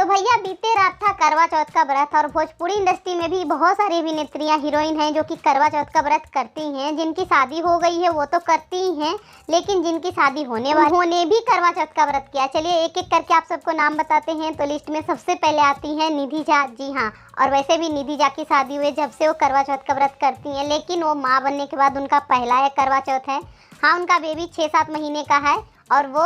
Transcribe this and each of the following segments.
भैया बीते रात था करवा चौथ का व्रत और भोजपुरी इंडस्ट्री में भी बहुत सारी अभिनेत्रियां हीरोइन हैं जो कि करवा चौथ का व्रत करती हैं। जिनकी शादी हो गई है वो तो करती ही हैं, लेकिन जिनकी शादी होने वाली उन्होंने भी करवा चौथ का व्रत किया। चलिए एक एक करके आप सबको नाम बताते हैं। तो लिस्ट में सबसे पहले आती हैं निधि झा। जी हाँ, और वैसे भी निधि झा की शादी हुई जब से वो करवा चौथ का व्रत करती हैं, लेकिन वो माँ बनने के बाद उनका पहला एक करवा चौथ है। हाँ, उनका बेबी 6-7 महीने का है और वो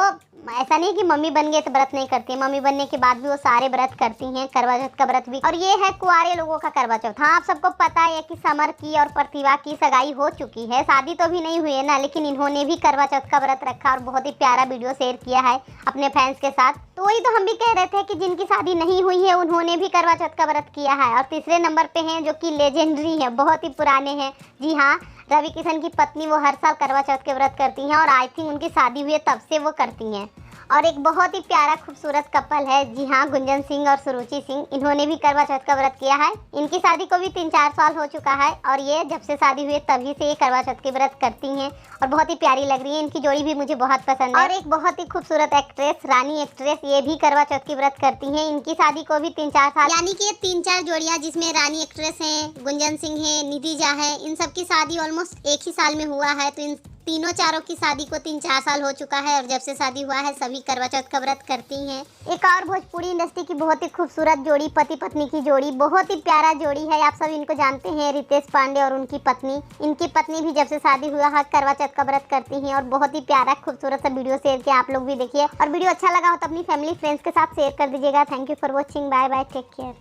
ऐसा नहीं कि मम्मी बन गए तो व्रत नहीं करती है, मम्मी बनने के बाद भी वो सारे व्रत करती हैं, करवा चौथ का व्रत भी। और ये है कुंवारे लोगों का करवा चौथ। हाँ, आप सबको पता है कि समर की और प्रतिभा की सगाई हो चुकी है, शादी तो भी नहीं हुई है ना, लेकिन इन्होंने भी करवा चौथ का व्रत रखा और बहुत ही प्यारा वीडियो शेयर किया है अपने फैंस के साथ। तो वही तो हम भी कह रहे थे कि जिनकी शादी नहीं हुई है उन्होंने भी करवा चौथ का व्रत किया है। और तीसरे नंबर पे हैं जो कि लेजेंडरी है, बहुत ही पुराने हैं। जी हाँ, रवि किशन की पत्नी, वो हर साल करवा चौथ के व्रत करती हैं और आई थिंक उनकी शादी हुई है तब से वो करती हैं। और एक बहुत ही प्यारा खूबसूरत कपल है, जी हाँ, गुंजन सिंह और सुरुचि सिंह। इन्होंने भी करवा चौथ का व्रत किया है। इनकी शादी को भी 3-4 साल हो चुका है और ये जब से शादी हुई तभी से ये करवा चौथ के व्रत करती हैं और बहुत ही प्यारी लग रही है। इनकी जोड़ी भी मुझे बहुत पसंद है। और एक बहुत ही खूबसूरत एक्ट्रेस, रानी एक्ट्रेस, ये भी करवा चौथ की व्रत करती हैं। इनकी शादी को भी 3-4 साल, यानी कि 3-4 जोड़ियां, जिसमें रानी एक्ट्रेस हैं, गुंजन सिंह है, निधि झा है, इन सबकी शादी ऑलमोस्ट एक ही साल में हुआ है। तो इन तीनों चारों की शादी को 3-4 साल हो चुका है और जब से शादी हुआ है सभी करवा चौथ का व्रत करती हैं। एक और भोजपुरी इंडस्ट्री की बहुत ही खूबसूरत जोड़ी, पति पत्नी की जोड़ी, बहुत ही प्यारा जोड़ी है। आप सब इनको जानते हैं, रितेश पांडे और उनकी पत्नी। इनकी पत्नी भी जब से शादी हुआ है करवा चौथ का व्रत करती हैं और बहुत ही प्यारा खूबसूरत सा वीडियो शेयर किया। आप लोग भी देखिए और वीडियो अच्छा लगा हो तो अपनी फैमिली फ्रेंड्स के साथ शेयर कर दीजिएगा। Thank you for watching. Bye bye, take care.